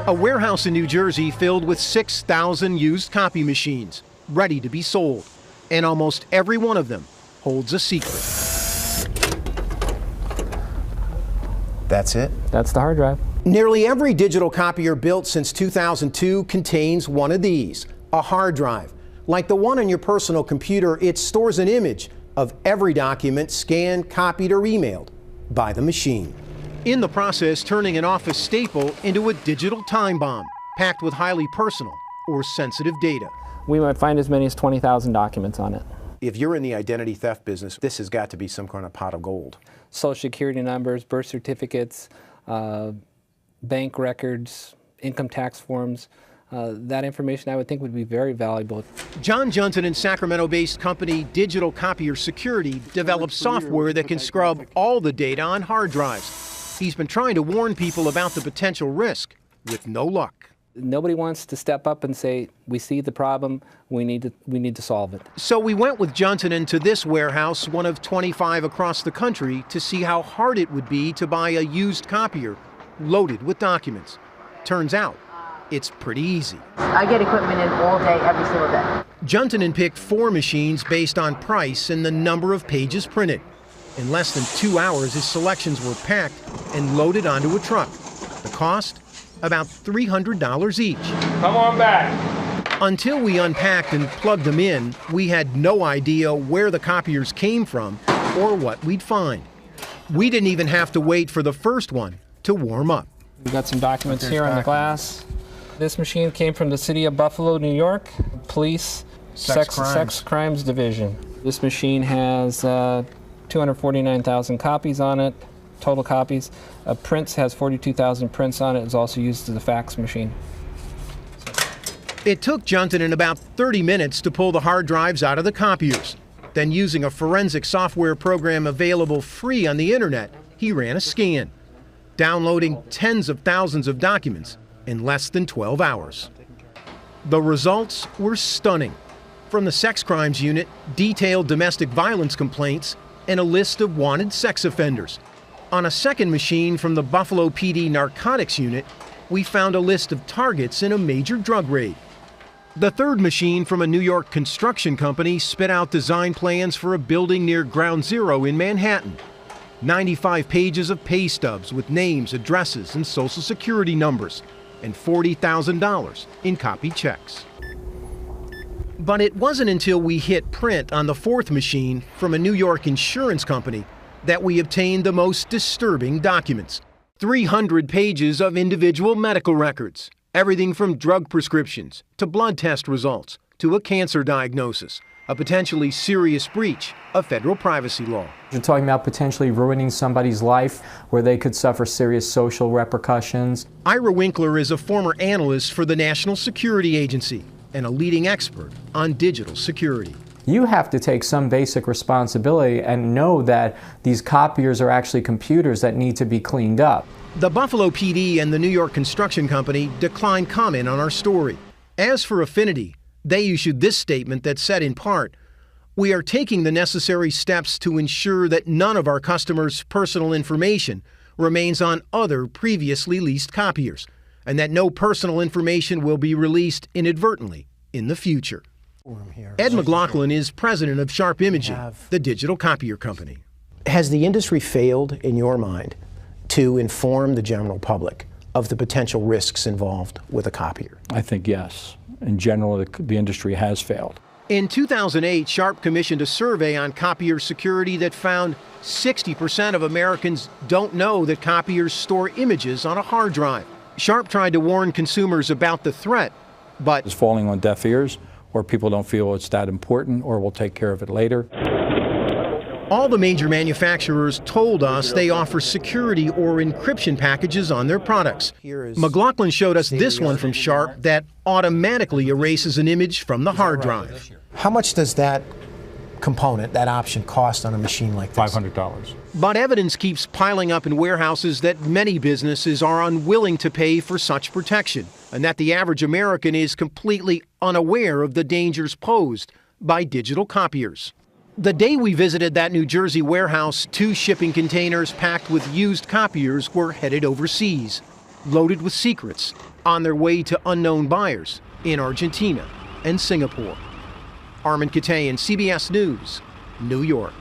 A warehouse in New Jersey filled with 6,000 used copy machines, ready to be sold. And almost every one of them holds a secret. That's it? That's the hard drive. Nearly every digital copier built since 2002 contains one of these, a hard drive. Like the one on your personal computer, it stores an image of every document scanned, copied, or emailed by the machine. In the process, turning an office staple into a digital time bomb, packed with highly personal or sensitive data. We might find as many as 20,000 documents on it. If you're in the identity theft business, this has got to be some kind of pot of gold. Social security numbers, birth certificates, bank records, income tax forms. That information I would think would be very valuable. John Johnson and Sacramento-based company Digital Copier Security develops software that can scrub all the data on hard drives. He's been trying to warn people about the potential risk, with no luck. Nobody wants to step up and say, we see the problem, we need to solve it. So we went with Johnson into this warehouse, one of 25 across the country, to see how hard it would be to buy a used copier loaded with documents. Turns out, it's pretty easy. I get equipment in all day, every single day. Johnson picked 4 machines based on price and the number of pages printed. In less than 2 hours, his selections were packed and loaded onto a truck. The cost? About $300 each. Come on back. Until we unpacked and plugged them in, we had no idea where the copiers came from or what we'd find. We didn't even have to wait for the first one to warm up. We've got some documents here on the glass. This machine came from the city of Buffalo, New York, Police Sex Crimes Division. This machine has 249,000 copies on it, total copies. Prints has 42,000 prints on it. It's also used as a fax machine. It took Johnson about 30 minutes to pull the hard drives out of the copiers. Then, using a forensic software program available free on the internet, he ran a scan, downloading tens of thousands of documents in less than 12 hours. The results were stunning. From the sex crimes unit, detailed domestic violence complaints, and a list of wanted sex offenders. On a second machine from the Buffalo PD narcotics unit, we found a list of targets in a major drug raid. The third machine from a New York construction company spit out design plans for a building near Ground Zero in Manhattan. 95 pages of pay stubs with names, addresses, and social security numbers, and $40,000 in copied checks. But it wasn't until we hit print on the fourth machine from a New York insurance company that we obtained the most disturbing documents. 300 pages of individual medical records, everything from drug prescriptions to blood test results to a cancer diagnosis, a potentially serious breach of federal privacy law. You're talking about potentially ruining somebody's life where they could suffer serious social repercussions. Ira Winkler is a former analyst for the National Security Agency and a leading expert on digital security. You have to take some basic responsibility and know that these copiers are actually computers that need to be cleaned up. The Buffalo PD and the New York Construction Company declined comment on our story. As for Affinity, they issued this statement that said in part, "We are taking the necessary steps to ensure that none of our customers' personal information remains on other previously leased copiers, and that no personal information will be released inadvertently in the future." Ed McLaughlin is president of Sharp Imaging, the digital copier company. Has the industry failed, in your mind, to inform the general public of the potential risks involved with a copier? I think yes. In general, the industry has failed. In 2008, Sharp commissioned a survey on copier security that found 60% of Americans don't know that copiers store images on a hard drive. Sharp tried to warn consumers about the threat, but It's falling on deaf ears, or people don't feel it's that important, or we'll take care of it later. all the major manufacturers told us they offer security or encryption packages on their products. McLaughlin showed us this one from Sharp that automatically erases an image from the hard drive. How much does that component, that option, cost on a machine like this? $500. But evidence keeps piling up in warehouses that many businesses are unwilling to pay for such protection, and that the average American is completely unaware of the dangers posed by digital copiers. The day we visited that New Jersey warehouse, 2 shipping containers packed with used copiers were headed overseas. loaded with secrets on their way to unknown buyers in Argentina and Singapore. Armin Katayan, CBS News, New York.